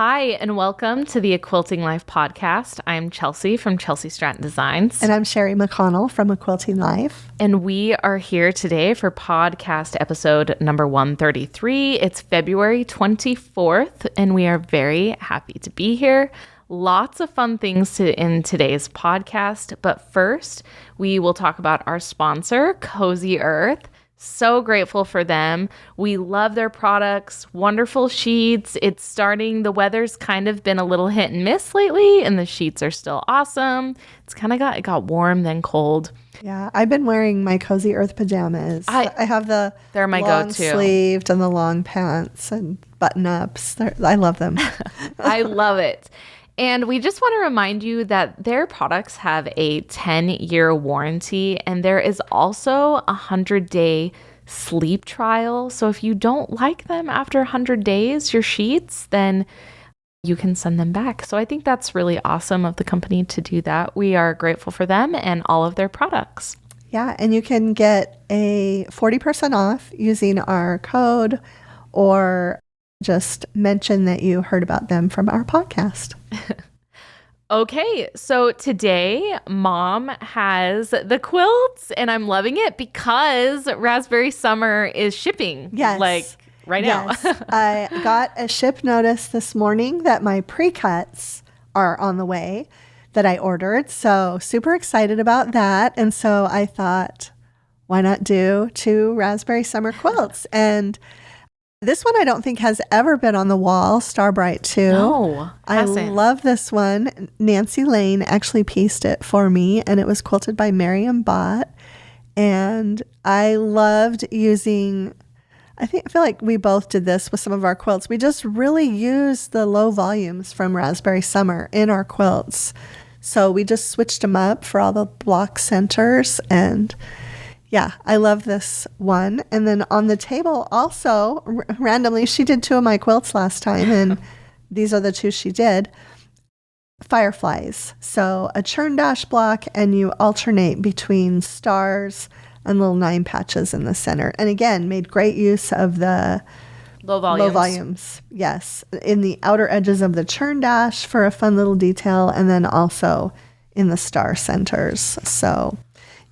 Hi, and welcome to the A Quilting Life podcast. I'm Chelsi from Chelsi Stratton Designs. And I'm Sherri McConnell from A Quilting Life. And we are here today for podcast episode number 133. It's February 24th, and we are very happy to be here. Lots of fun things in today's podcast. But first, we will talk about our sponsor, Cozy Earth. So grateful for them. We love their products, wonderful sheets. The weather's kind of been a little hit and miss lately, and the sheets are still awesome. It got warm, then cold. Yeah, I've been wearing my Cozy Earth pajamas. I have they're my long go-to. Sleeved and the long pants and button-ups. I love them. I love it. And we just want to remind you that their products have a 10-year warranty, and there is also a 100-day sleep trial. So if you don't like them after 100 days, your sheets, then you can send them back. So I think that's really awesome of the company to do that. We are grateful for them and all of their products. Yeah, and you can get a 40% off using our code, or just mention that you heard about them from our podcast. Okay, so today Mom has the quilts, and I'm loving it because Raspberry Summer is shipping. Yes. Right yes. now. I got a ship notice this morning that my pre-cuts are on the way that I ordered. So super excited about that. And so I thought, why not do 2 Raspberry Summer quilts? And this one I don't think has ever been on the wall, Starbright 2. No, I love this one. Nancy Lane actually pieced it for me, and it was quilted by Miriam Bott. And I loved using, I feel like we both did this with some of our quilts. We just really used the low volumes from Raspberry Summer in our quilts. So we just switched them up for all the block centers, and yeah, I love this one. And then on the table also, randomly, she did 2 of my quilts last time, and these are the 2 she did. Fireflies. So a churn dash block, and you alternate between stars and little 9 patches in the center. And again, made great use of the low volumes. Yes, in the outer edges of the churn dash for a fun little detail, and then also in the star centers. So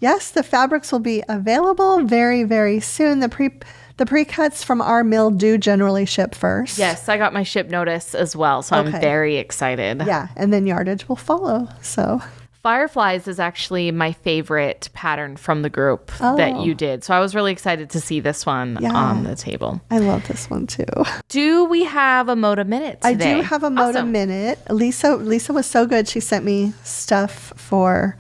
yes, the fabrics will be available very, very soon. The pre-cuts from our mill do generally ship first. Yes, I got my ship notice as well, so I'm very excited. Yeah, and then yardage will follow. So Fireflies is actually my favorite pattern from the group that you did. So I was really excited to see this one on the table. I love this one too. Do we have a Moda Minute today? I do have a Moda Minute. Lisa was so good. She sent me stuff for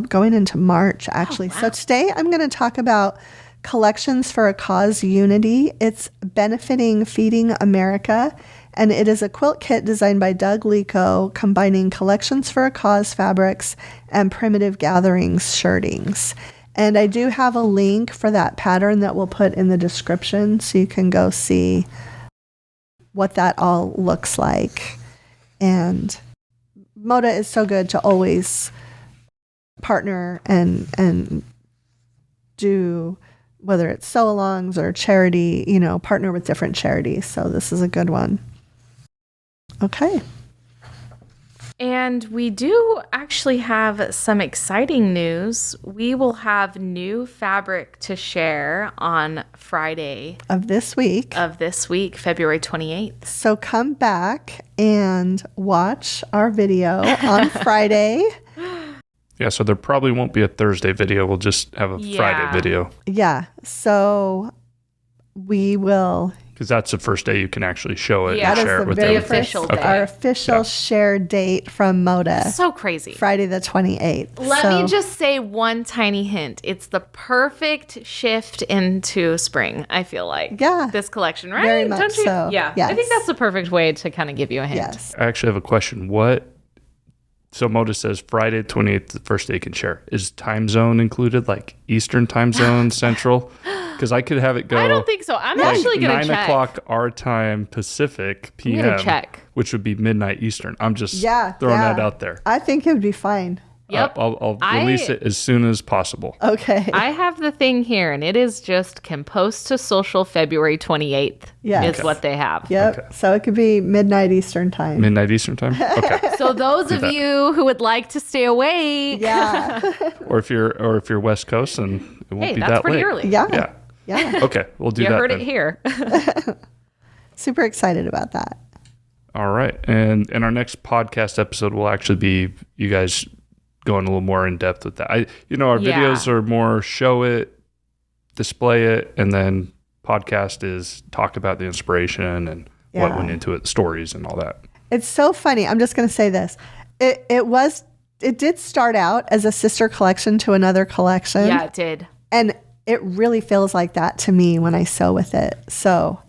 going into March, actually. So today I'm going to talk about Collections for a Cause Unity. It's benefiting Feeding America, and it is a quilt kit designed by Doug Lico, combining Collections for a Cause fabrics and Primitive Gatherings shirtings. And I do have a link for that pattern that we'll put in the description, so you can go see what that all looks like. And Moda is so good to always partner and do, whether it's sew-alongs or charity, partner with different charities. So this is a good one. Okay. And we do actually have some exciting news. We will have new fabric to share on Friday of this week, February 28th. So come back and watch our video on Friday. Yeah, so there probably won't be a Thursday video. We'll just have a Friday video. Yeah, so we will, because that's the first day you can actually show it Yeah. and that share is it the with very them. official first, day. our official share date from Moda. So crazy. Friday the 28th. Let me just say one tiny hint. It's the perfect shift into spring, I feel like. Yeah. This collection, right? Very much Don't you? so. Yeah. Yes. I think that's the perfect way to kind of give you a hint. Yes. I actually have a question. So Moda says Friday 28th, the first day you can share. Is time zone included, like Eastern time zone, Central? Because I could have it go. I don't think so. I'm like actually going to 9 check. o'clock our time Pacific PM, I'm gonna check. which would be midnight Eastern. I'm just Yeah, throwing yeah. that out there. I think it would be fine. Yep. I'll release it as soon as possible. Okay. I have the thing here, and it is just can post to social February 28th Yes. is what they have. Yep. Okay. So it could be midnight Eastern time. Midnight Eastern time? Okay. So those of you who would like to stay awake, Yeah. or if you're West Coast, and it won't hey, be that's that pretty late. early. Yeah. Yeah. Okay, we'll do You that. heard then. it here. Super excited about that. All right. And in our next podcast episode will actually be you guys going a little more in depth with that. Our videos are more show it, display it, and then podcast is talk about the inspiration and what went into it, stories and all that. It's so funny. I'm just going to say this. It did start out as a sister collection to another collection. Yeah, it did. And it really feels like that to me when I sew with it. So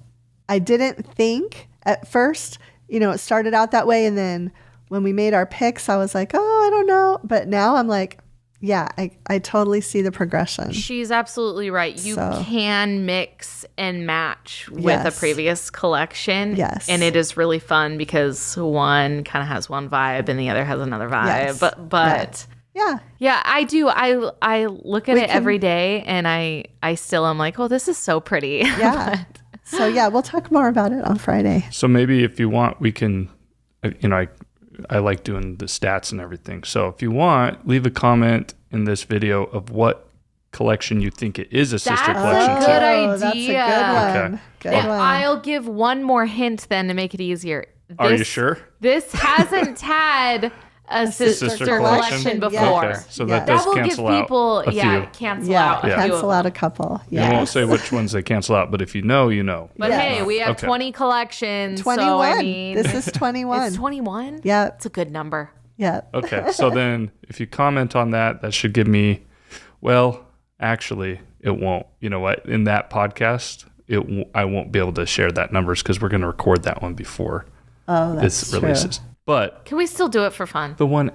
I didn't think at first, it started out that way. And then when we made our picks, I was like, oh, I don't know. But now I'm like, yeah, I totally see the progression. She's absolutely right. You So- can mix and match with a Yes. previous collection. Yes. And it is really fun because one kind of has one vibe and the other has another vibe. Yes. But Yeah. yeah, I do. I look at We it can- every day and I still am like, oh, this is so pretty. Yeah. So yeah, we'll talk more about it on Friday. So maybe if you want, we can, I like doing the stats and everything. So if you want, leave a comment in this video of what collection you think it is a sister That's a collection good to. idea. That's a good one. Okay. Good And one. I'll give one more hint then to make it easier. Are you sure? This hasn't had a sister collection before. Okay. So that Yes. does That will give cancel out people, a few. cancel out a few cancel of out them. a couple. We Yeah. won't say which ones they cancel out, but if you know, you know. But Yes. hey, we have Okay. 20 collections. 21. So, I mean, This is 21. it's 21? Yeah. It's a good number. Yeah. Okay. So then if you comment on that, that should give me, well, actually, it won't. You know what? In that podcast, I won't be able to share that numbers because we're going to record that one before That's it releases. true. But Can we still do it for fun? the one,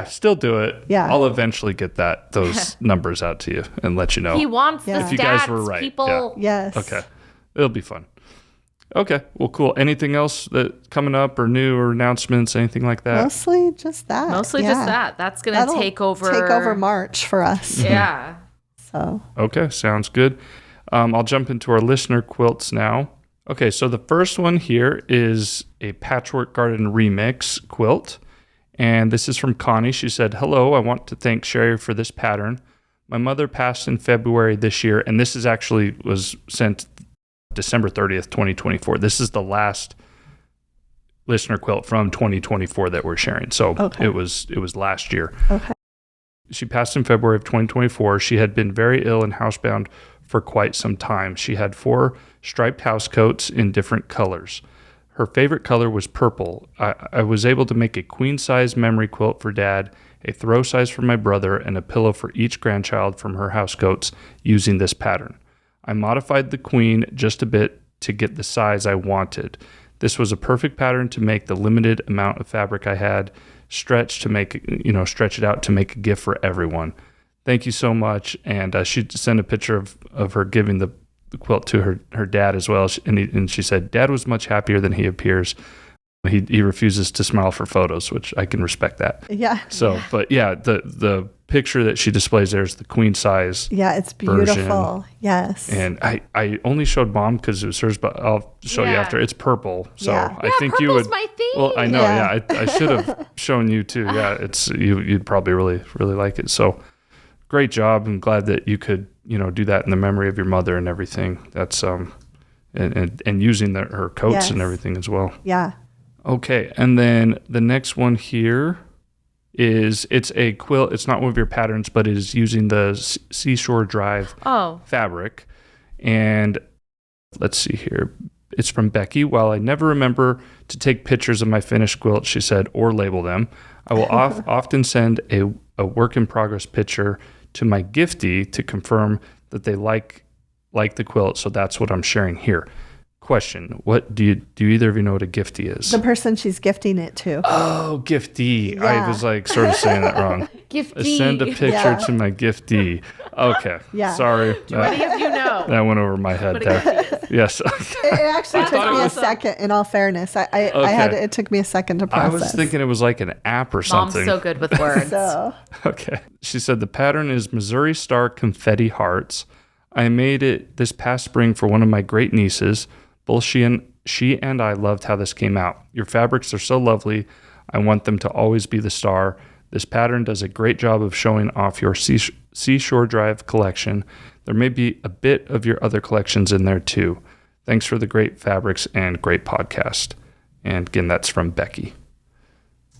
still do it. Yeah. I'll eventually get those numbers out to you and let you know. He wants the Yeah. stats. If you guys were right, People, Yes. Okay. It'll be fun. Okay. Well, cool. Anything else that coming up or new or announcements, anything like that? Mostly just that. Mostly Yeah. just that. That's going to That'll take over. Take over March for us. Yeah. So Okay. Sounds good. I'll jump into our listener quilts now. Okay. So the first one here is a Patchwork Garden Remix quilt. And this is from Connie. She said, "Hello, I want to thank Sherri for this pattern. My mother passed in February this year, and this is actually was sent December 30th, 2024. This is the last listener quilt from 2024 that we're sharing. So Okay. it was last year. Okay. She passed in February of 2024. She had been very ill and housebound for quite some time. She had 4 striped housecoats in different colors. Her favorite color was purple. I was able to make a queen-size memory quilt for Dad, a throw size for my brother, and a pillow for each grandchild from her housecoats using this pattern. I modified the queen just a bit to get the size I wanted. This was a perfect pattern to make the limited amount of fabric I had, stretch it out to make a gift for everyone. Thank you so much." And she sent a picture of her giving the quilt to her dad as well. And she said, "Dad was much happier than he appears. He refuses to smile for photos," which I can respect that. Yeah. So, but yeah, the picture that she displays there is the queen size. Yeah, it's beautiful. Yes. And I only showed Mom because it was hers, but I'll show you Yeah. after. It's purple. So Yeah. I think you purple's would. my theme. Well, I know. Yeah. Yeah, I should have shown you too. Yeah, it's you'd probably really like it. So great job. I'm glad that you could do that in the memory of your mother and everything. That's and using her coats Yes. and everything as well. Yeah. Okay, and then the next one here it's a quilt. It's not one of your patterns, but it is using the Seashore Drive fabric. And let's see here. It's from Becky. "While I never remember to take pictures of my finished quilt," she said, "or label them, I will often send a work in progress picture to my giftee to confirm that they like the quilt. So that's what I'm sharing here. question. What do you either of you know what a giftee is? The person she's gifting it to. Oh, giftee. Yeah. I was like sort of saying that wrong. Giftee. Send a picture to my giftee. Okay. Yeah. Sorry. Do any of you know? That went over my head What a there. giftee is? Yes. It actually That's took me a awesome. second, in all fairness. It took me a second to I process. was thinking it was like an app or Mom's something. so good with words. So, Okay. She said the pattern is Missouri Star confetti hearts. I made it this past spring for one of my great nieces. Both she and I loved how this came out. Your fabrics are so lovely. I want them to always be the star. This pattern does a great job of showing off your Seashore Drive collection. There may be a bit of your other collections in there too. Thanks for the great fabrics and great podcast. And again, that's from Becky.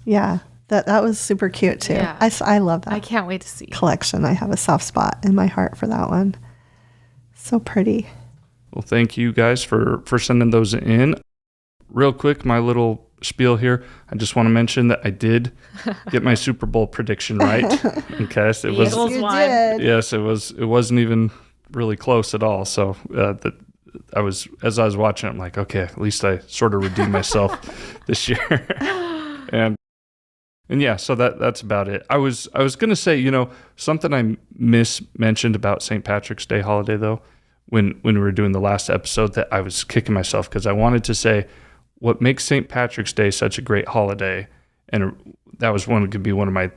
yeah, that was super cute too. Yeah. I love that I can't wait to see. collection. I have a soft spot in my heart for that one. So pretty. Well, thank you guys for sending those in. Real quick, my little spiel here. I just want to mention that I did get my Super Bowl prediction right. Okay, so it was Eagles You won. did. yes, it wasn't even really close at all. So as I was watching, I'm like, okay, at least I sort of redeemed myself this year. and yeah, so that's about it. I was gonna say, something I mentioned about St. Patrick's Day holiday though, when we were doing the last episode, that I was kicking myself because I wanted to say what makes St. Patrick's Day such a great holiday, and that was could be one of my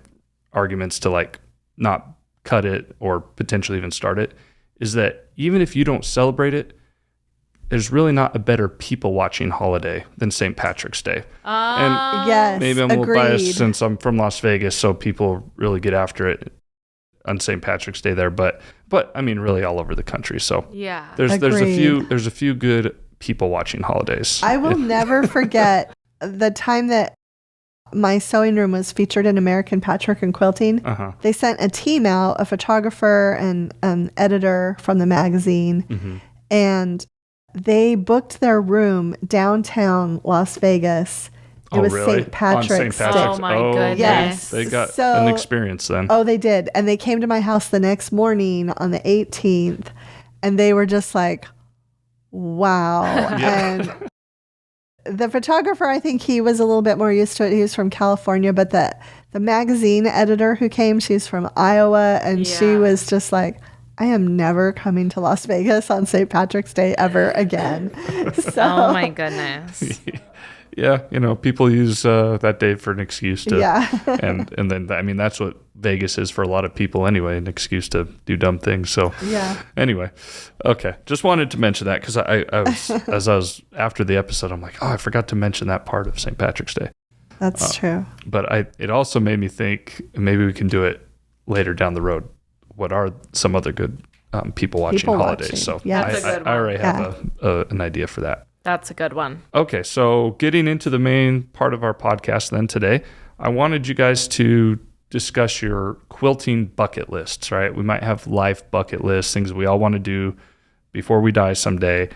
arguments to like not cut it or potentially even start it, is that even if you don't celebrate it, there's really not a better people watching holiday than St. Patrick's Day. And Yes. maybe I'm a little agreed. biased since I'm from Las Vegas, so people really get after it on St. Patrick's Day there, but I mean really all over the country. So Yeah. there's Agreed. a few good people watching holidays. I will never forget the time that my sewing room was featured in American Patchwork and Quilting. Uh-huh. They sent a team out, a photographer and an editor from the magazine, Mm-hmm. and they booked their room downtown Las Vegas. It was really? St. Patrick's On St. Patrick's. Oh, my goodness. Yes. They got So- an experience then. Oh, they did. And they came to my house the next morning on the 18th, and they were just like, wow. Yeah. And the photographer, I think he was a little bit more used to it. He was from California, but the magazine editor who came, she's from Iowa, and she Yeah. was just like, I am never coming to Las Vegas on St. Patrick's Day ever again. So, Oh my goodness. Yeah, people use that day for an excuse to, yeah. and then I mean that's what Vegas is for a lot of people anyway, an excuse to do dumb things. So Yeah. anyway, okay, just wanted to mention that because I was as I was after the episode, I'm like, oh, I forgot to mention that part of St. Patrick's Day. That's true. But it also made me think maybe we can do it later down the road. What are some other good people watching People holidays? watching. So Yeah. That's a good I one. already have an idea for that. That's a good one. Okay, so getting into the main part of our podcast then today, I wanted you guys to discuss your quilting bucket lists, right? We might have life bucket lists, things we all want to do before we die someday.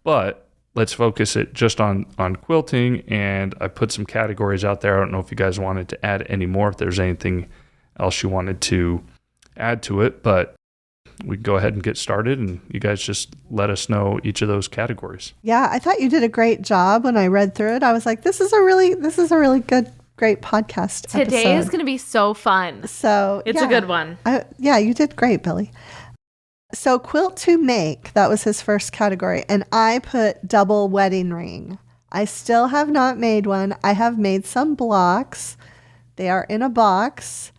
But let's focus it just on quilting, and I put some categories out there. I don't know if you guys wanted to add any more, if there's anything else you wanted to add to it, but we can go ahead and get started, and you guys just let us know each of those categories. Yeah, I thought you did a great job when I read through it. I was like, this is a really good, great podcast Today episode. is going to be so fun. So It's yeah. a good one. Yeah, you did great, Billy. So quilt to make, that was his first category. And I put double wedding ring. I still have not made one. I have made some blocks. They are in a box.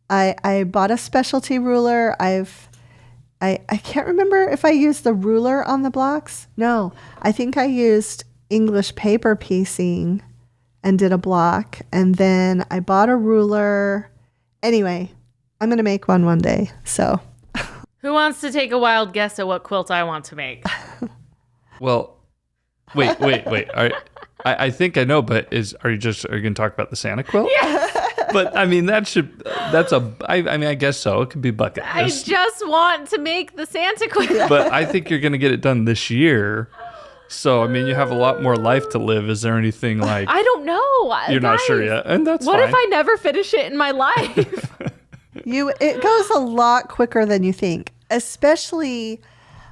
I bought a specialty ruler. I can't remember if I used the ruler on the blocks. No, I think I used English paper piecing and did a block. And then I bought a ruler. Anyway, I'm going to make one day. So Who wants to take a wild guess at what quilt I want to make? Well, wait. I think I know, but are you going to talk about the Santa quilt? Yes. But I mean, I guess so. It could be bucket I list. just want to make the Santa quilt. But I think you're going to get it done this year. So, I mean, you have a lot more life to live. Is there anything like I don't know. you're not Guys, sure yet? And that's What fine. if I never finish it in my life? it goes a lot quicker than you think, especially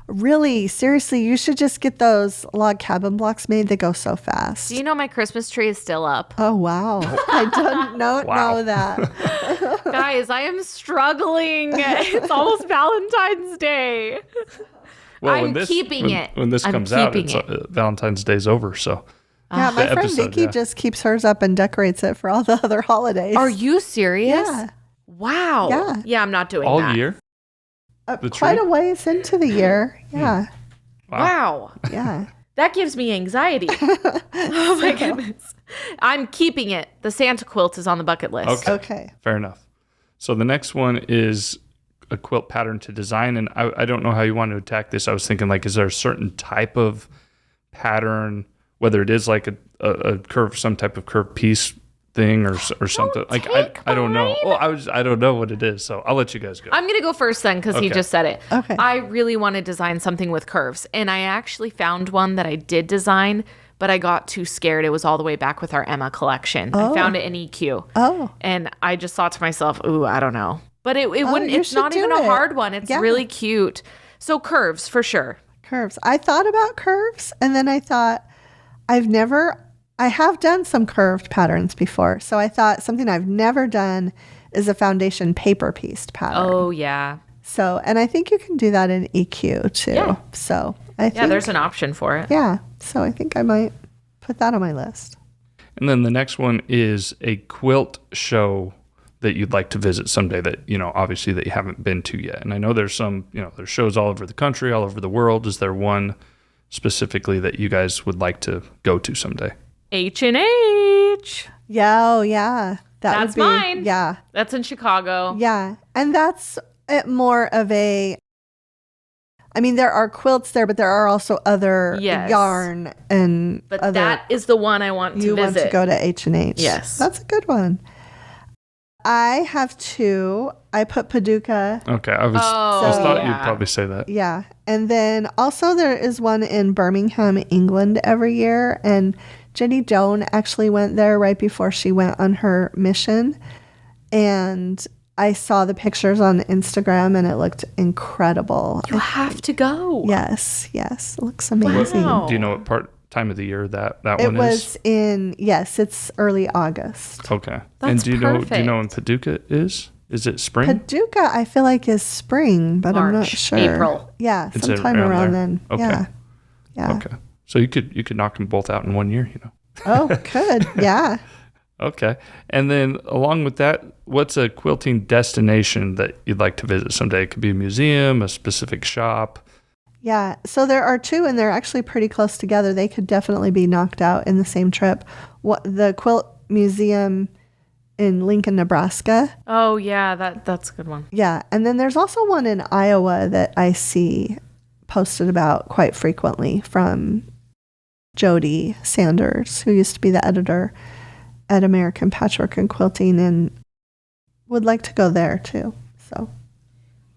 Really, seriously, you should just get those log cabin blocks made. They go so fast. Do you know my Christmas tree is still up? Oh, wow. I don't know that. Guys, I am struggling. It's almost Valentine's Day. Well, I'm keeping it. When this I'm comes out, keeping it's Valentine's Day's over. So Yeah, my friend episode, Vicky just keeps hers up and decorates it for all the other holidays. Are you serious? Yeah. Wow. Yeah. Yeah, I'm not doing all that. year. Quite a ways into the year. Yeah. Wow. Yeah. That gives me anxiety. Oh my goodness. I'm keeping it. The Santa quilt is on the bucket list. Okay. Fair enough. So the next one is a quilt pattern to design. And I don't know how you want to attack this. I was thinking, like, is there a certain type of pattern, whether it is like a curve, some type of curved piece thing or something? Like, I don't know. Well, I don't know what it is. So I'll let you guys go. I'm going to go first then because he just said it. Okay. I really want to design something with curves. And I actually found one that I did design, but I got too scared. It was all the way back with our Emma collection. I found it in EQ. Oh. And I just thought to myself, ooh, I don't know. But it wouldn't, you it's should not do even a it. hard one. It's Yeah. really cute. So curves for sure. Curves. I thought about curves and then I thought I have done some curved patterns before. So I thought something I've never done is a foundation paper pieced pattern. Oh, yeah. So, and I think you can do that in EQ too. Yeah. So I think, Yeah, there's an option for it. yeah. So I think I might put that on my list. And then the next one is a quilt show that you'd like to visit someday that, obviously that you haven't been to yet. And I know there's some, there's shows all over the country, all over the world. Is there one specifically that you guys would like to go to someday? H&H. Yeah. Oh, yeah. That's would be, mine. Yeah. That's in Chicago. Yeah. And that's more of there are quilts there, but there are also other yarn and But other, that is the one I want to visit. You want to go to H&H. Yes. That's a good one. I have two. I put Paducah. Okay. I thought you'd probably say that. Yeah. And then also there is one in Birmingham, England every year. And Jenny Doan actually went there right before she went on her mission. And I saw the pictures on Instagram and it looked incredible. You have to go. Yes. It looks amazing. Wow. Do you know what time of the year that It one was is? it's early August. Okay. That's and do you know perfect. when Paducah is? Is it spring? Paducah, I feel like is spring, but I'm not March, sure. April. Yeah, It's sometime around around there. then. Okay. Yeah. Okay. So you could knock them both out in 1 year, Oh, good. Yeah. Okay. And then along with that, what's a quilting destination that you'd like to visit someday? It could be a museum, a specific shop. Yeah. So there are two, and they're actually pretty close together. They could definitely be knocked out in the same trip. The Quilt Museum in Lincoln, Nebraska. Oh, yeah. That's a good one. Yeah. And then there's also one in Iowa that I see posted about quite frequently from Jody Sanders, who used to be the editor at American Patchwork and Quilting, and would like to go there too. So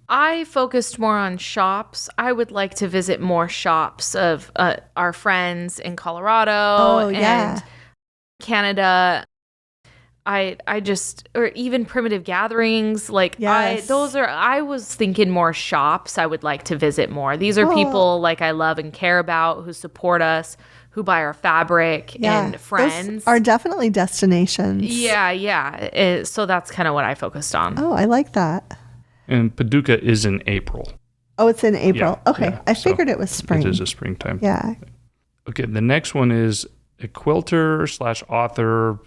I focused more on shops. I would like to visit more shops of our friends in Colorado and Canada. I just, or even primitive gatherings. Like Yes. I was thinking more shops I would like to visit more. These are people like I love and care about, who support us, who buy our fabric, and friends. Those are definitely destinations. Yeah. So that's kind of what I focused on. Oh, I like that. And Paducah is in April. Oh, it's in April. Yeah, Okay. yeah. I So figured it was spring. It is a springtime. Yeah. Okay. The next one is a quilter / author,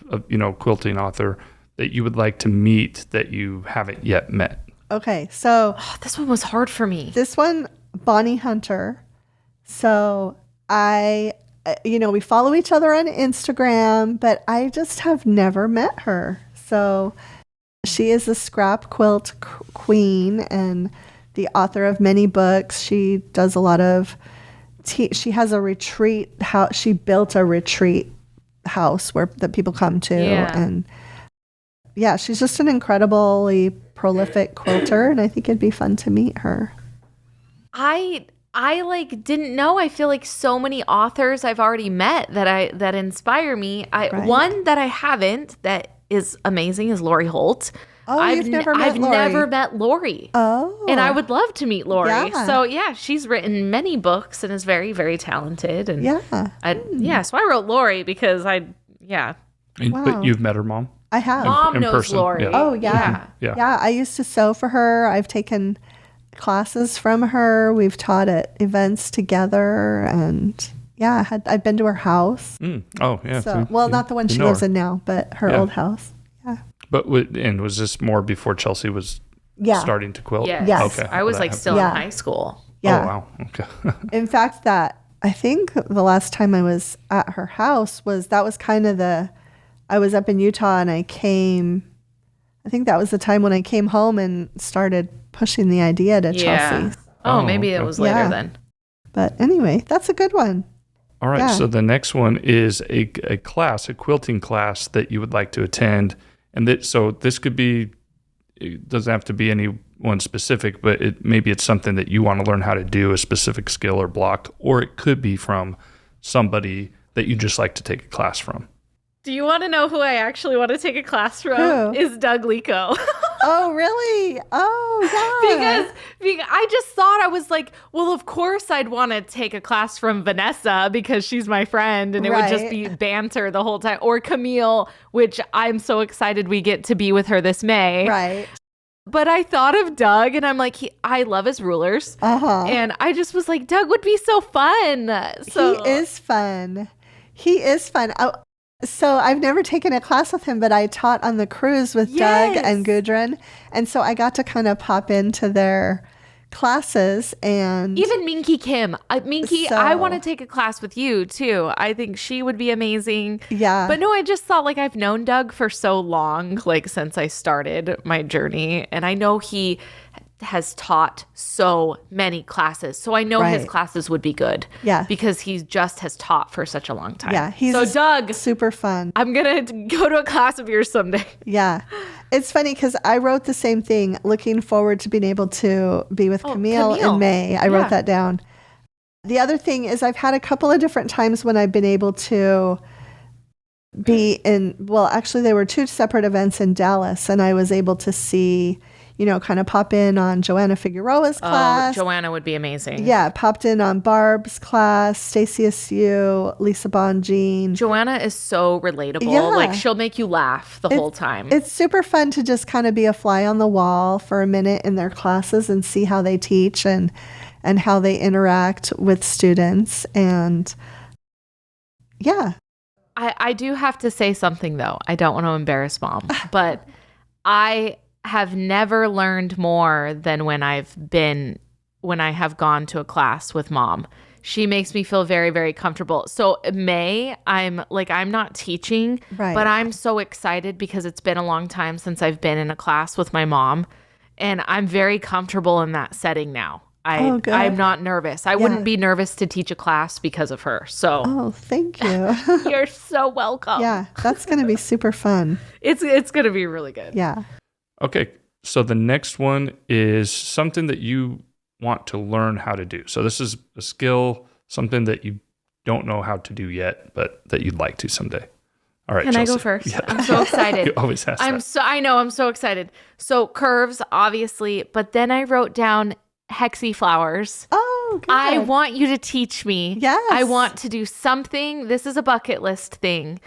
quilting author that you would like to meet that you haven't yet met. Okay. So Oh, this one was hard for me. this one, Bonnie Hunter. So we follow each other on Instagram, but I just have never met her. So she is a scrap quilt queen and the author of many books. She does a lot of she has a retreat house. She built a retreat house that people come to. Yeah. And she's just an incredibly prolific quilter, and I think it'd be fun to meet her. I didn't know. I feel like so many authors I've already met that inspire me. Right. One that I haven't that is amazing is Lori Holt. Oh, you've never met I've Lori? never met Lori. Oh. And I would love to meet Lori. Yeah. So, yeah, she's written many books and is very, very talented. And Yeah. so I wrote Lori because Wow. But you've met her mom? I have. Mom in knows person, Lori. yeah. Oh, yeah. Yeah. I used to sew for her. I've taken classes from her. We've taught at events together. And yeah, I've been to her house. Oh, yeah. So, well, not the one she lives in now, but her old house. Yeah. But and was this more before Chelsi was starting to quilt? Yes. Okay. I was like still in high school. Yeah. Oh, wow. Okay. In fact, I think the last time I was at her house was kind of I was up in Utah and I think that was the time when I came home and started pushing the idea to Chelsi. Oh, maybe it was later then. But anyway, that's a good one. All right. Yeah. So the next one is a class, a quilting class that you would like to attend. And so this could be, it doesn't have to be any one specific, but maybe it's something that you want to learn how to do, a specific skill or block, or it could be from somebody that you just like to take a class from. Do you want to know who I actually want to take a class from? Who? Is Doug Lico. Oh, really? Oh, yeah. because I just thought, I was like, well, of course I'd want to take a class from Vanessa because she's my friend and it would just be banter the whole time. Or Camille, which I'm so excited we get to be with her this May. Right. But I thought of Doug and I'm like, I love his rulers. And I just was like, Doug would be so fun. So He is fun. So I've never taken a class with him, but I taught on the cruise with Doug and Gudrun. And so I got to kind of pop into their classes and even Minky Kim. Minky, I want to take a class with you too. I think she would be amazing. Yeah. But no, I just thought like I've known Doug for so long, like since I started my journey. And I know he has taught so many classes. So I know his classes would be good. Yeah. Because he just has taught for such a long time. Yeah. So Doug, super fun. I'm going to go to a class of yours someday. Yeah. It's funny because I wrote the same thing, looking forward to being able to be with Camille in May. I wrote that down. The other thing is I've had a couple of different times when I've been able to be in, well, actually there were two separate events in Dallas and I was able to see, kind of pop in on Joanna Figueroa's class. Joanna would be amazing. Yeah, popped in on Barb's class, Stacey Asue, Lisa Bonjean. Joanna is so relatable. Yeah. Like she'll make you laugh the whole time. It's super fun to just kind of be a fly on the wall for a minute in their classes and see how they teach and how they interact with students. And yeah. I do have to say something though. I don't want to embarrass Mom, but I have never learned more than when I have gone to a class with Mom. She makes me feel very, very comfortable. So May, I'm not teaching, but I'm so excited because it's been a long time since I've been in a class with my mom and I'm very comfortable in that setting now. I'm not nervous. I wouldn't be nervous to teach a class because of her. So oh, thank you. You're so welcome. Yeah, that's going to be super fun. It's going to be really good. Yeah. Okay, so the next one is something that you want to learn how to do. So this is a skill, something that you don't know how to do yet, but that you'd like to someday. All right, Can Chelsi. I go first? Yeah. I'm so excited. You always ask that. I know, I'm so excited. So curves, obviously, but then I wrote down hexy flowers. Oh, good. I want you to teach me. Yes. I want to do something. This is a bucket list thing.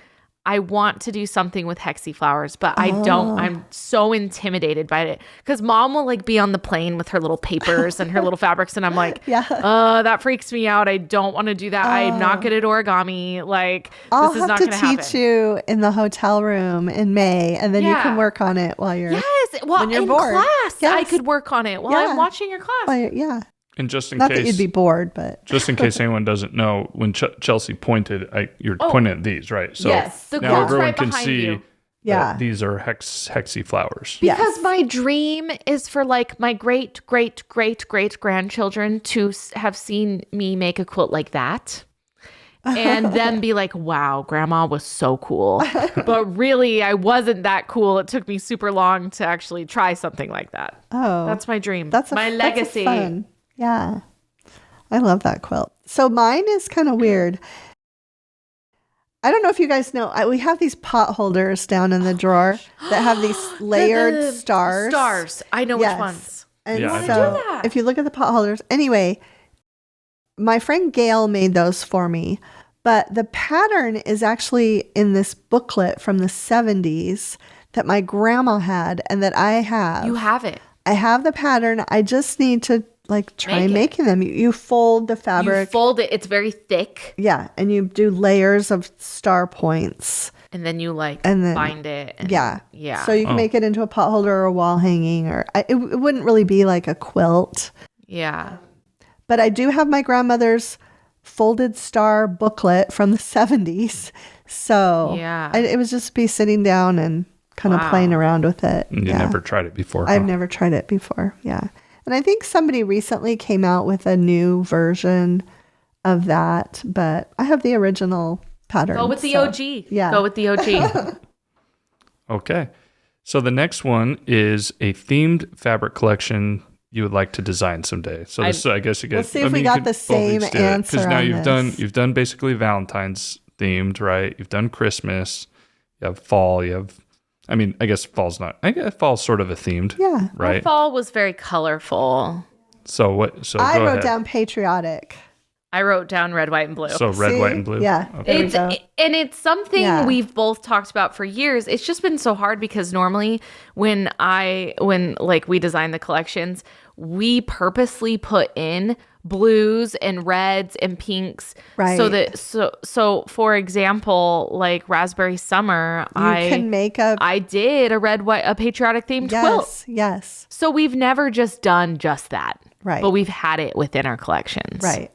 I want to do something with hexy flowers, but I don't. I'm so intimidated by it because Mom will like be on the plane with her little papers and her little fabrics, and I'm like, that freaks me out. I don't want to do that. I'm not good at origami. Like, I'll this is not have going to to teach you in the hotel room in May, and then you can work on it while you're Well, you're in bored. class, Yes. I could work on it while I'm watching your class. Yeah. And just in Not case, that you'd be bored, but just in case anyone doesn't know, when Chelsi pointed, you're pointing at these, right? So yes, the now quilt's everyone right can behind see you. that these are hexy flowers. Because my dream is for like my great grandchildren to have seen me make a quilt like that. And then be like, wow, grandma was so cool. But really, I wasn't that cool. It took me super long to actually try something like that. Oh, that's my dream. That's my legacy. That's fun. Yeah. I love that quilt. So mine is kind of weird. I don't know if you guys know, we have these pot holders down in the drawer that have these layered The stars. Stars. I know Yes. which ones. And Yeah, I so know. Do that. if you look at the pot holders, anyway, my friend Gail made those for me, but the pattern is actually in this booklet from the 70s that my grandma had and that I have. You have it. I have the pattern. I just need to like try Make it. making them. You fold the You fabric. fold it. It's very thick. Yeah, and you do layers of star points. And then you like And then- bind it. And, Yeah. Yeah. So you can make it into a pot holder or a wall hanging, or it wouldn't really be like a quilt. yeah. But I do have my grandmother's folded star booklet from the 70s. So Yeah. it was just be sitting down and kind of Wow. playing around with it. And you never tried it before. I've huh? never tried it before. Yeah. And I think somebody recently came out with a new version of that, but I have the original pattern. Go with the so- OG. yeah. Go with the OG. Okay. So the next one is a themed fabric collection you would like to design someday. So this, I guess you get. We'll see if we got the same answer Because now on you've this. done basically Valentine's themed, right? You've done Christmas. You have fall. You have. I mean, I guess fall's not. I guess fall's sort of a themed. Yeah. Right. Fall was very colorful. So what? So I go wrote ahead. down patriotic. I wrote down red, white, and blue. So red, See? white, and blue. Yeah. Okay. There we It's go. and it's something Yeah. we've both talked about for years. It's just been so hard because normally when like we design the collections, we purposely put in blues and reds and pinks. Right. So for example, like Raspberry Summer, You can make a I did a patriotic themed quilt. yes. So we've never just done just that. Right. But we've had it within our collections. Right.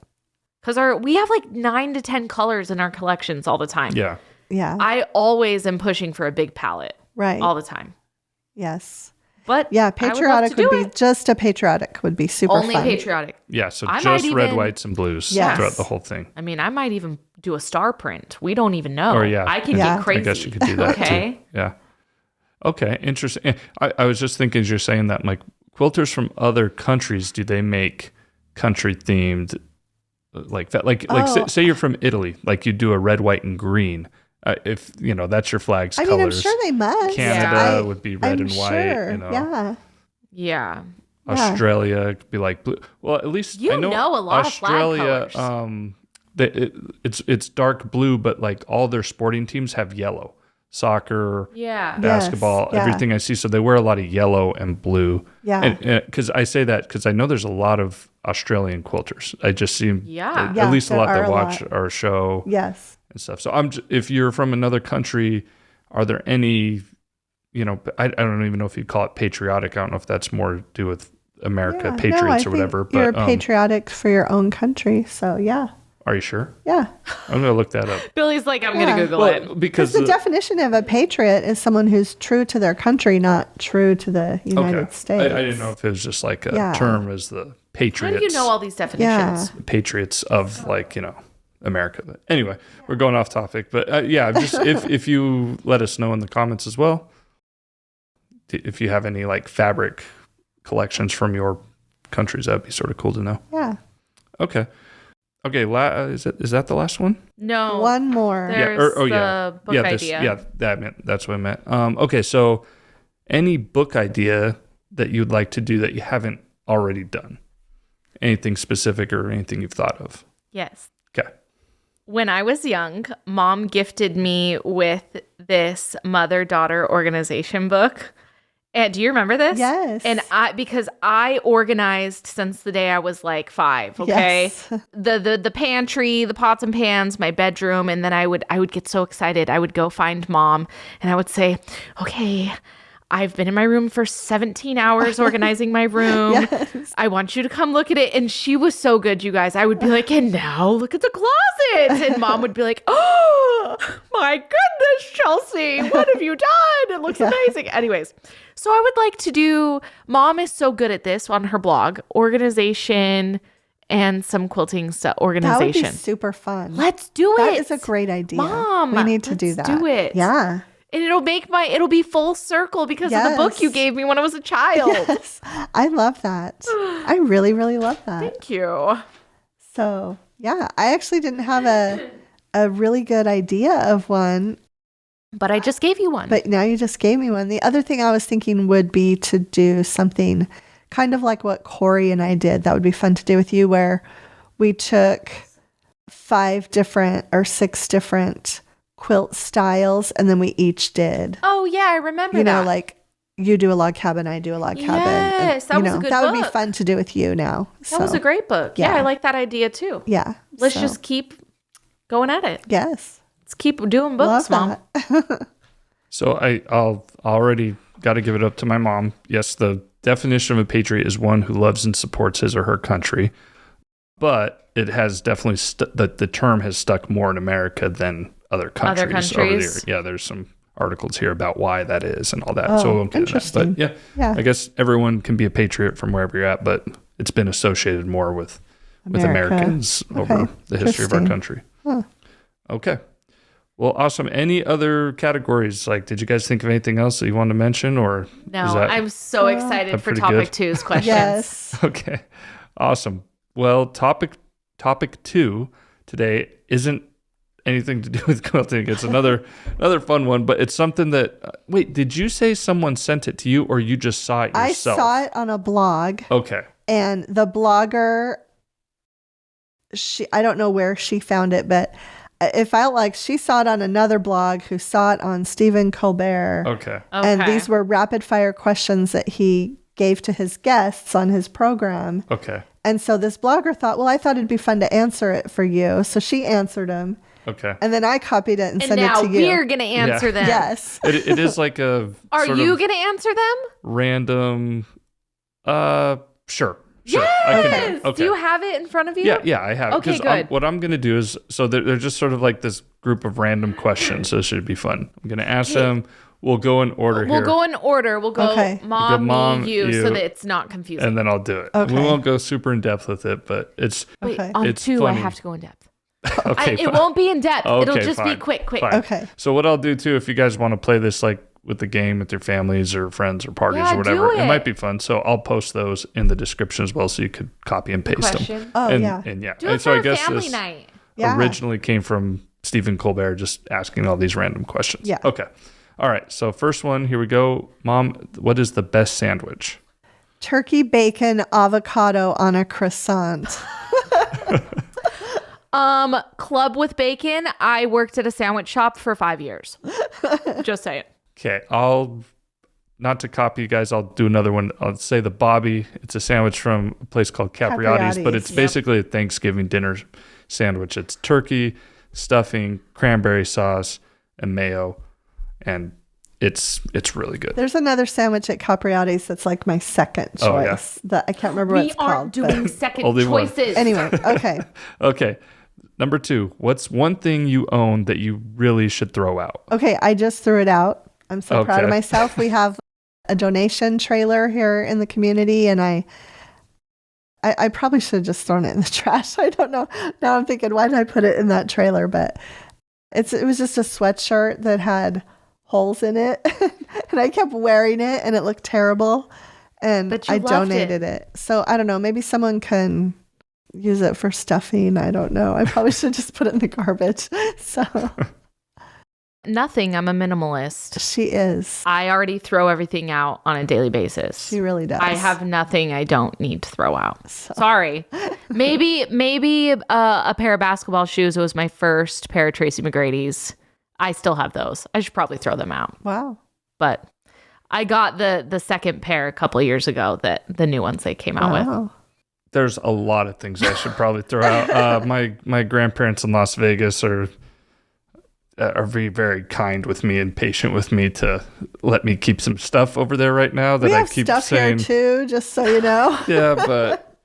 Because we have like 9 to 10 colors in our collections all the time. Yeah. Yeah. I always am pushing for a big palette Right. all the time. Yes. But Yeah, I would love patriotic to do would be it. just a patriotic would be super Only fun. patriotic. Yeah. So I just might red, even- whites, and blues Yes. throughout the whole thing. I mean, I might even do a star print. We don't even know. Or yeah. I can Yeah. get crazy. I guess you could do that Okay. too. Yeah. Okay. Interesting. I was just thinking as you're saying that, like quilters from other countries, do they make country themed like that? Like Oh. say you're from Italy, like you do a red, white, and green. If you know that's your flag's I mean, colors. I'm sure they must. Canada Yeah. would be red I'm and white. sure. You know, Yeah. Yeah. Australia could be like blue. Well, at least You I know know a lot of flag Australia. colors. It's dark blue, but like all their sporting teams have yellow. Soccer, Yeah. Yeah. basketball, yeah. everything I see. So they wear a lot of yellow and blue. Yeah. And because I say that because I know there's a lot of Australian quilters. I just see Yeah. Yeah, at least a there lot are that a watch lot. our show Yes. and stuff. So if you're from another country, are there any, I don't even know if you'd call it patriotic. I don't know if that's more to do with America, Yeah. No, I patriots or think whatever. You're But patriotic for your own country. So, yeah. are you sure? Yeah. I'm going to look that up. Billy's like, I'm Yeah. going to Google Well, it. because The definition of a patriot is someone who's true to their country, not true to the United States. I didn't know if it was just like a Yeah. term as the How patriots. do you know all these definitions? Patriots of America. But anyway, we're going off topic. But yeah, just if you let us know in the comments as well, if you have any like fabric collections from your countries, that'd be sort of cool to know. Yeah. Okay. Is that the last one? No. One more. There's the book idea. That's what I meant. Okay, so any book idea that you'd like to do that you haven't already done? Anything specific or anything you've thought of? Yes. Okay. When I was young, Mom gifted me with this mother-daughter organization book. And do you remember this? Yes. And because I organized since the day I was like 5, okay? Yes. The pantry, the pots and pans, my bedroom, and then I would get so excited. I would go find Mom and I would say, "Okay, I've been in my room for 17 hours organizing my room. Yes. I want you to come look at it." And she was so good, you guys. I would be like, "And now look at the closet." And Mom would be like, "Oh, my goodness, Chelsea, what have you done? It looks amazing." Anyways, so I would like to do, Mom is so good at this on her blog, organization and some quilting organization. That would be super fun. Let's do it. That is a great idea. Mom, we need to do let's that. do it. Yeah. And it'll be full circle because of the book you Yes. gave me when I was a child. Yes. I love that. I really, really love that. Thank you. So, yeah, I actually didn't have a a really good idea of one. But I just gave you one. But now you just gave me one. The other thing I was thinking would be to do something kind of like what Corey and I did. That would be fun to do with you, where we took 5 different or 6 different quilt styles, and then we each did. Oh, yeah, I remember you that. know, like you do a log cabin, I do a log cabin. Yes, that was a good That would book. be fun to do with you now. That was a great book. Yeah, I like that idea too. Yeah. Let's just keep going at it. Yes. Let's keep doing books, Love Mom. So I'll already got to give it up to my mom. Yes, the definition of a patriot is one who loves and supports his or her country, but it has definitely the term has stuck more in America than other countries. Over the year. Yeah, there's some articles here about why that is and all that. So we won't get into that. But yeah, I guess everyone can be a patriot from wherever you're at, but it's been associated more with Americans over the history of our country. Huh. Okay. Well, awesome. Any other categories? Like, did you guys think of anything else that you wanted to mention, or no? I'm so excited for topic 2's questions. Yes. Okay. Awesome. Well, topic 2 today isn't anything to do with quilting. It's another fun one, but it's something that. Wait, did you say someone sent it to you, or you just saw it yourself? I saw it on a blog. Okay. And the blogger, I don't know where she found it, but it felt like she saw it on another blog who saw it on Stephen Colbert. Okay. And these were rapid fire questions that he gave to his guests on his program. Okay. And so this blogger thought, well, I thought it'd be fun to answer it for you. So she answered them. Okay. And then I copied it and sent it to you. And now we're going to answer them. Yes. It is like a Are you going to answer them? Random. Sure. Yes. Do you have it in front of you? Yeah, I have. Okay, good. What I'm going to do is, so they're just sort of like this group of random questions, so it should be fun. I'm going to ask them. We'll go in order here. We'll go in order. We'll go mom, me, you, so that it's not confusing. And then I'll do it. Okay. We won't go super in depth with it, but it's Wait, on it's 2, funny. I have to go in depth. Okay, It won't be in depth. Okay, It'll just fine. be quick. Fine. Okay. So what I'll do too, if you guys want to play this like with the game with your families or friends or parties or whatever, do it might be fun. So I'll post those in the description as well, so you could copy and paste them. Oh, and, yeah. And yeah. Do it so for I guess family this night. Yeah. originally came from Stephen Colbert just asking all these random questions. Yeah. Okay. All right. So first one, here we go. Mom, what is the best sandwich? Turkey, bacon, avocado on a croissant. Club with bacon. I worked at a sandwich shop for 5 years. Just saying. Okay. I'll not to copy you guys. I'll do another one. I'll say the Bobby. It's a sandwich from a place called Capriati's, but it's basically a Thanksgiving dinner sandwich. It's turkey, stuffing, cranberry sauce, and mayo, and it's really good. There's another sandwich at Capriati's that's like my second choice. That I can't remember what it's called. We aren't doing second Only one. choices. Anyway, okay. Okay. Number 2, what's one thing you own that you really should throw out? Okay, I just threw it out. I'm so proud of Okay. myself. We have a donation trailer here in the community, and I probably should have just thrown it in the trash. I don't know. Now I'm thinking, why did I put it in that trailer? But it was just a sweatshirt that had holes in it, and I kept wearing it, and it looked terrible, and I donated it. So I don't know. Maybe someone can use it for stuffing. I don't know. I probably should just put it in the garbage. So Nothing. I'm a minimalist. she is. I already throw everything out on a daily basis. She really does. I have nothing I don't need to throw out. Sorry. Maybe a pair of basketball shoes. It was my first pair of Tracy McGrady's. I still have those. I should probably throw them out. Wow. But I got the second pair a couple of years ago, that the new ones they came out with. There's a lot of things I should probably throw out. My grandparents in Las Vegas are very, very kind with me and patient with me to let me keep some stuff over there right now that We have I keep stuff saying. here too, just so you know. Yeah, but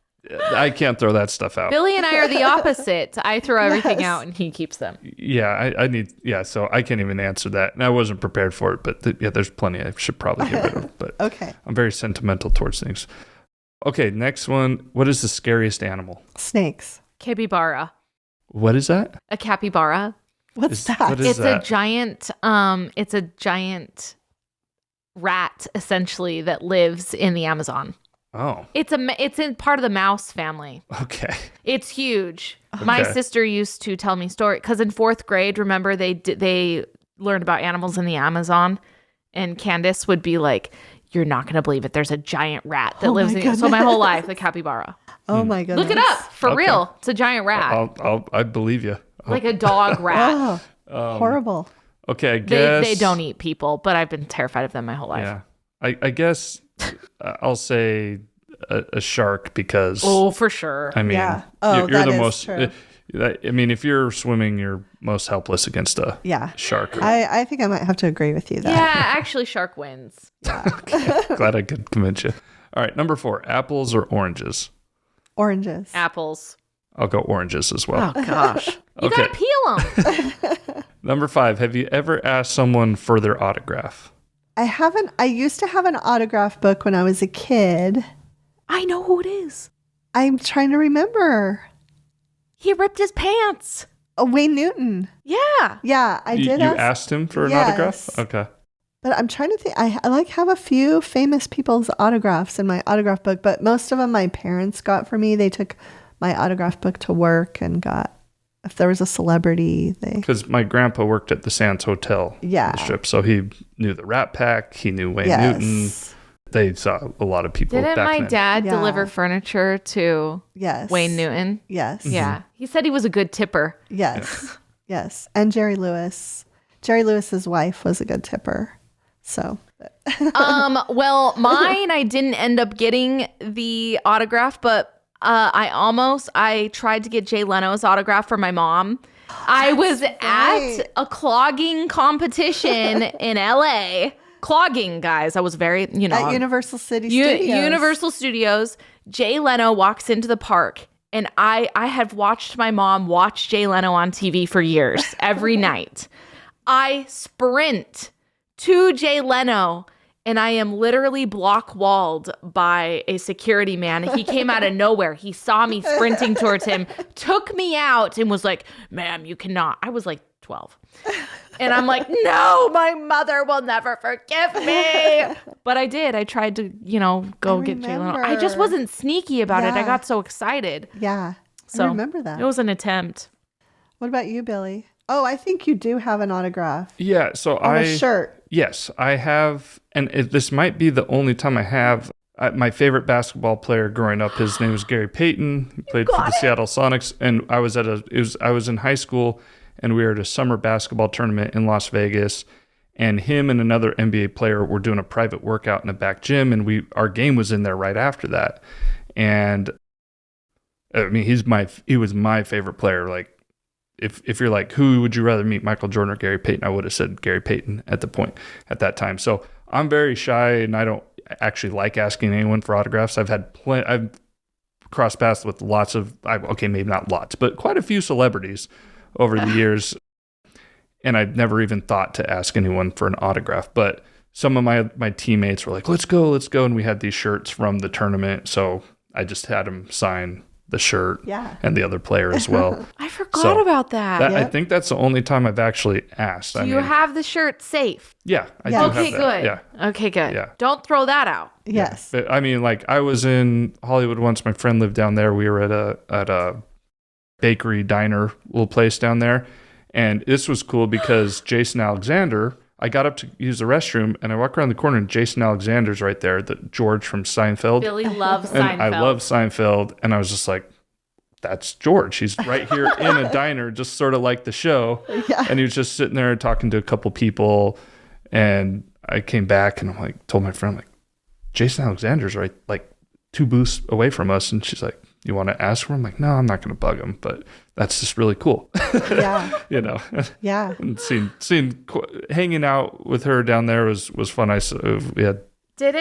I can't throw that stuff out. Billy and I are the opposite. I throw everything Yes. out and he keeps them. Yeah, I need. Yeah, so I can't even answer that, and I wasn't prepared for it. But there's plenty I should probably get rid of. But Okay. I'm very sentimental towards things. Okay, next one. What is the scariest animal? Snakes. Capybara. What is that? A capybara. What's that? what is It's that? it's a giant rat, essentially, that lives in the Amazon. Oh, It's in part of the mouse family. okay. It's huge. My sister used to tell me story because in 4th grade, remember they learned about animals in the Amazon, and Candace would be like, "You're not going to believe it. There's a giant rat that lives in." So my whole life, the capybara. Oh my goodness. Look it up for real. It's a giant rat, I believe you. like a dog rat. Horrible. Okay, I guess They don't eat people, but I've been terrified of them my whole life. Yeah, I guess I'll say a shark because For sure. I mean, Yeah. Oh, you're that the is most. true. I mean, if you're swimming, you're most helpless against a shark. I think I might have to agree with you there. Yeah, actually, shark wins. Glad I could convince you. All right, number 4, apples or oranges? Oranges. Apples. I'll go oranges as well. Oh gosh, you Okay. gotta peel them. Number 5, have you ever asked someone for their autograph? I haven't. I used to have an autograph book when I was a kid. I know who it is. I'm trying to remember. He ripped his pants. Oh, Wayne Newton. Yeah. Yeah, I did. You asked him for an autograph? Yes. Okay. But I'm trying to think. I like have a few famous people's autographs in my autograph book, but most of them my parents got for me. They took my autograph book to work and got, if there was a celebrity, they. Because my grandpa worked at the Sands Hotel on the strip, so he knew the Rat Pack. He knew Wayne Newton. They saw a lot of people. Didn't back my then. dad deliver furniture to Wayne Newton? Yes. Yeah. He said he was a good tipper. Yes. Yes. And Jerry Lewis. Jerry Lewis's wife was a good tipper. So. Well, mine, I didn't end up getting the autograph, but I tried to get Jay Leno's autograph for my mom. I was at a clogging competition in LA. Clogging, guys. I was very, At Universal City Studios. Universal Studios. Jay Leno walks into the park, and I have watched my mom watch Jay Leno on TV for years, every night. I sprint to Jay Leno, and I am literally block-walled by a security man. He came out of nowhere. He saw me sprinting towards him, took me out, and was like, "Ma'am, you cannot." I was like 12. And I'm like, "No, my mother will never forgive me." But I did. I tried to, go get Jay Leno. I just wasn't sneaky about it. I got so excited. Yeah. So I remember that. It was an attempt. What about you, Billy? Oh, I think you do have an autograph. Yeah, so on a shirt. Yes, I have, and this might be the only time I have. My favorite basketball player growing up, his name was Gary Payton. He played for the Seattle Sonics, and I was in high school, and we were at a summer basketball tournament in Las Vegas, and him and another NBA player were doing a private workout in a back gym, and our game was in there right after that. And I mean, he was my favorite player. Like, if you're like, who would you rather meet, Michael Jordan or Gary Payton? I would have said Gary Payton at that time. So I'm very shy, and I don't actually like asking anyone for autographs. I've crossed paths with maybe not lots, but quite a few celebrities over the years, and I've never even thought to ask anyone for an autograph. But some of my teammates were like, let's go, and we had these shirts from the tournament, so I just had them sign the shirt and the other player as well. I forgot about that. I think that's the only time I've actually asked. Do you have the shirt safe? Yeah, I do Okay, have that. good. Yeah. Okay, good. Yeah. Don't throw that out. Yes. But I mean, like, I was in Hollywood once. My friend lived down there. We were at a bakery diner little place down there, and this was cool because Jason Alexander, I got up to use the restroom, and I walk around the corner, and Jason Alexander's right there, the George from Seinfeld. Billy loves and Seinfeld. I love Seinfeld, and I was just like, that's George. He's right here in a diner, just sort of like the show. Yeah. And he was just sitting there talking to a couple people, and I came back, and I'm like, told my friend, like, Jason Alexander's right, like 2 booths away from us, and she's like, you want to ask for him? I'm like, no, I'm not going to bug him, but that's just really cool. Yeah. Yeah. And hanging out with her down there was fun. We had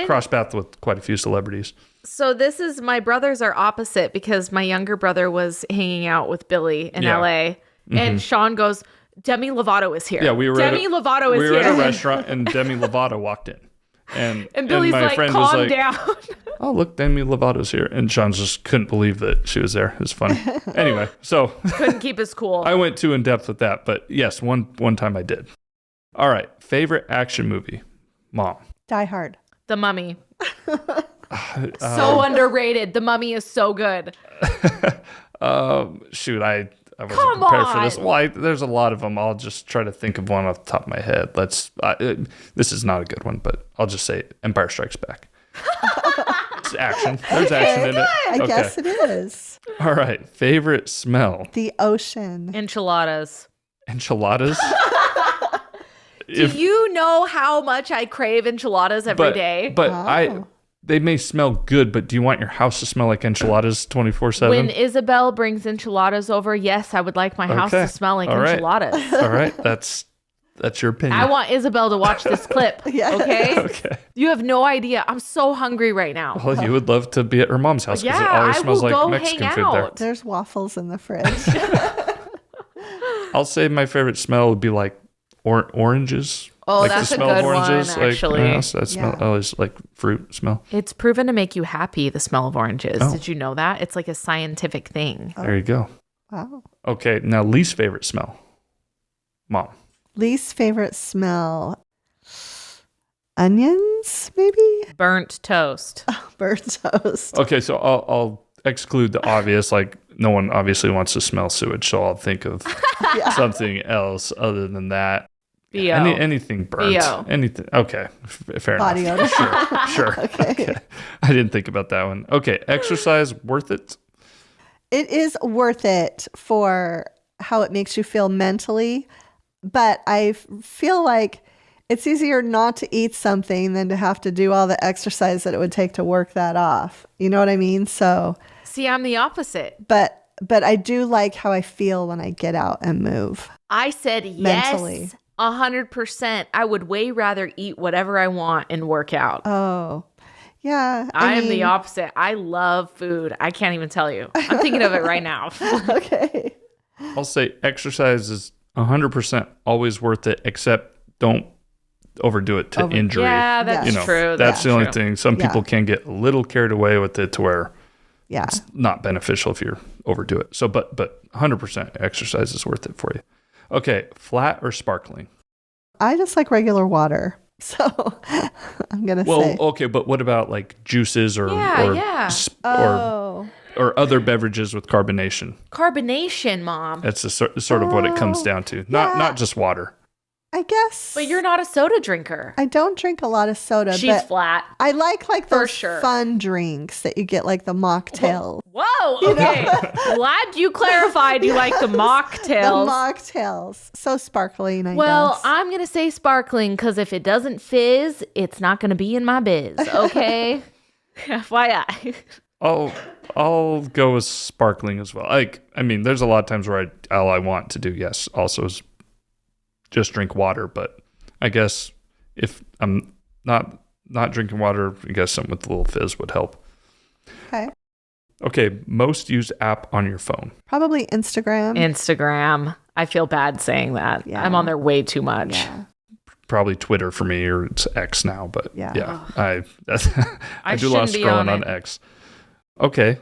crossed paths with quite a few celebrities. So my brothers are opposite because my younger brother was hanging out with Billy in LA, and Sean goes, Demi Lovato is here. Yeah, we were at here. a restaurant, and Demi Lovato walked in. And Billy's my like, friend calm was like, down. oh, look, Demi Lovato's here. And Sean just couldn't believe that she was there. It was funny. Anyway, so Couldn't keep his cool. I went too in depth with that. But yes, one time I did. All right. Favorite action movie? Mom. Die Hard. The Mummy. So underrated. The Mummy is so good. Shoot, I wasn't Come prepared for this. on. Well, there's a lot of them. I'll just try to think of one off the top of my head. This is not a good one, but I'll just say Empire Strikes Back. It's action. There's action in it. I guess it is. All right. Favorite smell? The ocean. Enchiladas. Enchiladas? Do you know how much I crave enchiladas every day? But they may smell good, but do you want your house to smell like enchiladas 24/7? When Isabel brings enchiladas over, yes, I would like my house to smell like enchiladas. All right. That's your opinion. I want Isabel to watch this clip. Okay? Okay. You have no idea. I'm so hungry right now. Well, you would love to be at her mom's house because it always smells like Mexican food there. There's waffles in the fridge. I'll say my favorite smell would be like oranges. Oh, like that's the a smell good of oranges. one, actually. That smell, I always like fruit smell. It's proven to make you happy, the smell of oranges. Did you know that? It's like a scientific thing. There you go. Wow. Okay, now least favorite smell. Mom. Least favorite smell. Onions, maybe? Burnt toast. Burnt toast. Okay, so I'll exclude the obvious. Like no one obviously wants to smell sewage, so I'll think of something else other than that. BO. Anything burnt. BO. Anything. Okay, fair Body enough. odor. Sure. Okay. I didn't think about that one. Okay, exercise worth it? It is worth it for how it makes you feel mentally, but I feel like it's easier not to eat something than to have to do all the exercise that it would take to work that off. You know what I mean? So, See, I'm the opposite. but I do like how I feel when I get out and move. I said Mentally. yes, 100%. I would way rather eat whatever I want and work out. Oh, yeah. I am the opposite. I love food. I can't even tell you. I'm thinking of it right now. Okay. I'll say exercise is 100% always worth it, except don't overdo it to injury. Yeah, that's true. That's the only thing. Some people can get a little carried away with it to where it's not beneficial if you overdo it. So, but 100% exercise is worth it for you. Okay, flat or sparkling? I just like regular water. So I'm going to say. Well, okay, but what about like juices or other beverages with carbonation? Carbonation, Mom. That's sort of what it comes down to. Not just water. I guess. But you're not a soda drinker. I don't drink a lot of soda. She's but flat. I like For those sure. fun drinks that you get, like the mocktails. Whoa, okay. Glad you clarified you like the mocktails. The mocktails. So sparkling, I guess. I'm going to say sparkling because if it doesn't fizz, it's not going to be in my biz, okay? FYI. I'll go with sparkling as well. There's a lot of times where all I want to do, also is just drink water. But I guess if I'm not drinking water, I guess something with a little fizz would help. Okay, most used app on your phone. Probably Instagram. Instagram. I feel bad saying that. Yeah. I'm on there way too much. Yeah. Probably Twitter for me, or it's X now. But I do a lot of shouldn't be on scrolling on X. Okay.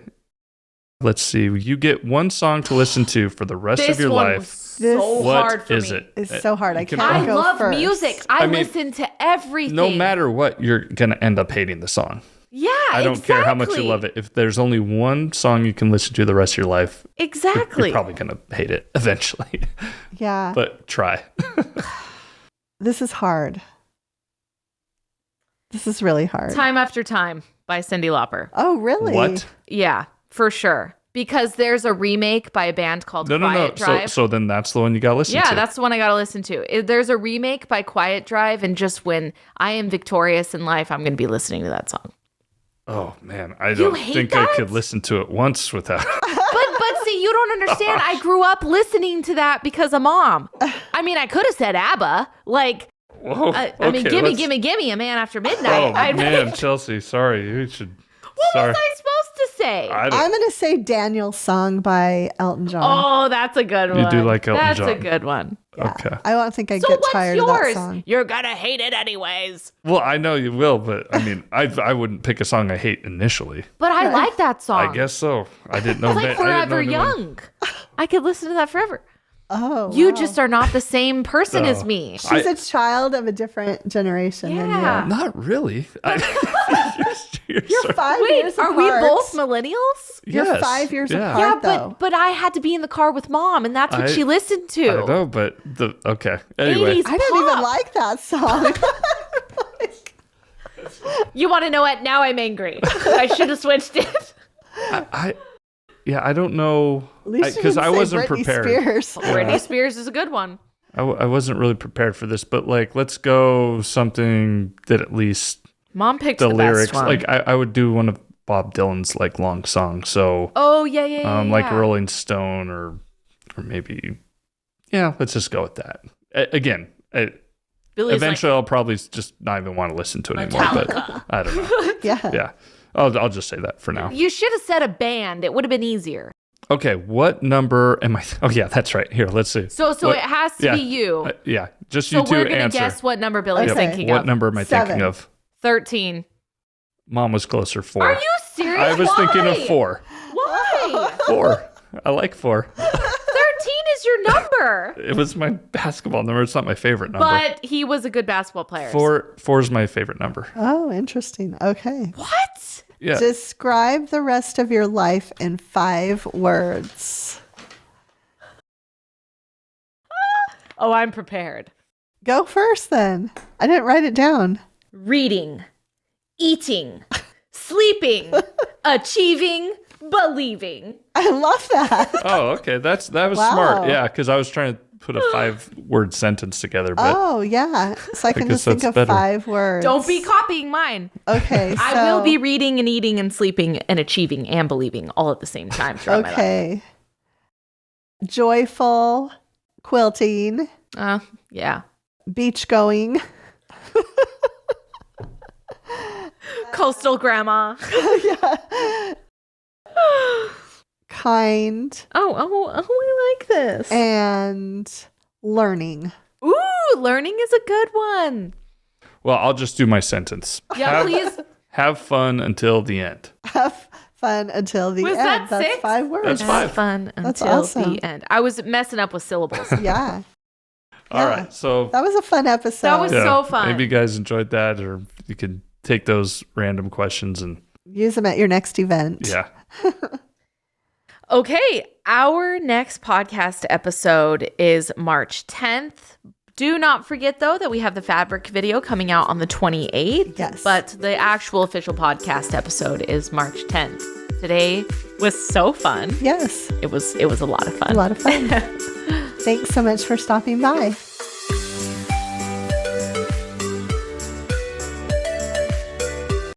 Let's see. You get one song to listen to for the rest of your life. So What hard for is me. it? It's so hard. I can't I go love first. music. I listen to everything. No matter what, you're going to end up hating the song. Yeah, I don't care how much you love it. If there's only one song you can listen to the rest of your life, exactly. you're probably going to hate it eventually. Yeah. But try. This is hard. This is really hard. Time After Time by Cyndi Lauper. Oh, really? What? Yeah, for sure. Because there's a remake by a band called Quiet Drive. So then that's the one you got to listen to. Yeah, that's the one I got to listen to. There's a remake by Quiet Drive, and just when I am victorious in life, I'm going to be listening to that song. Oh, man. I don't think I could listen to it once without... But see, you don't understand. I grew up listening to that because of Mom. I mean, I could have said ABBA. Like, Whoa, I mean, gimme, A Man After Midnight. Oh, man, Chelsea, sorry. You should... What was I supposed to say? I'm going to say Daniel's Song by Elton John. Oh, that's a good one. You do like Elton John. That's a good one. Yeah. Okay. I don't think I So get what's tired yours? of that song. You're going to hate it anyways. Well, I know you will, but I mean, I wouldn't pick a song I hate initially. But I like that song. I guess so. I didn't know. It's like Forever Young. I could listen to that forever. Oh, You wow. just are not the same person as me. She's a child of a different generation than Yeah. you. Not really. You're You're 5 Wait, years are apart. we both millennials? You're Yes, 5 years yeah. apart, Yeah, though. but I had to be in the car with mom, and that's what she listened to. I don't know, but okay. Anyway, 80s I didn't even pop. like that song. You want to know what? Now I'm angry. I should have switched it. I don't know At least you because didn't I say wasn't Britney prepared. Spears. Britney Spears is a good one. I wasn't really prepared for this, but like, let's go something that at least Mom picked the the lyrics. best one. Like, I would do one of Bob Dylan's like long songs. So, oh yeah. like Rolling Stone or maybe, let's just go with that. Again, Billy's eventually I'll probably just not even want to listen to it anymore. But I don't know. Yeah. Yeah, I'll just say that for now. you should have said a band. It would have been easier. Okay, what number am I? Oh yeah, that's right. Here, let's see. So What- it has to be you. Just So you two we're gonna answer. guess what number Billy's Okay. thinking What of. number am I 7. thinking of? 13. Mom was closer. 4. Are you serious? I was thinking of Why? 4. Why? 4. I like 4. 13 is your number. It was my basketball number. It's not my favorite number. But he was a good basketball player. 4 is my favorite number. Oh, interesting. Okay. What? Yeah. Describe the rest of your life in 5 words. Oh, I'm prepared. Go first then. I didn't write it down. Reading, eating, sleeping, achieving, believing. I love that. Oh, okay. That was Wow. smart. Yeah, because I was trying to put a 5-word sentence together, but Oh, yeah. So I can guess just think that's of better. 5 words. Don't be copying mine. Okay. So, I will be reading and eating and sleeping and achieving and believing all at the same time throughout my life. Okay. Joyful, quilting, Yeah. beach going, Coastal grandma. kind, I like this. and learning. Ooh, learning is a good one. well, I'll just do my sentence. Yeah, please. Have fun until the end. Have fun until the Was end. that That's 6? 5 words. That's 5. Fun That's until awesome. the end. I was messing up with syllables. Yeah. All right. So That was a fun episode. That was so fun. maybe you guys enjoyed that, or you could take those random questions and Use them at your next event. yeah. Okay, our next podcast episode is March 10th. Do not forget, though, that we have the fabric video coming out on the 28th. Yes. But the actual official podcast episode is March 10th. Today was so fun. Yes. It was a lot of fun. A lot of fun. Thanks so much for stopping by.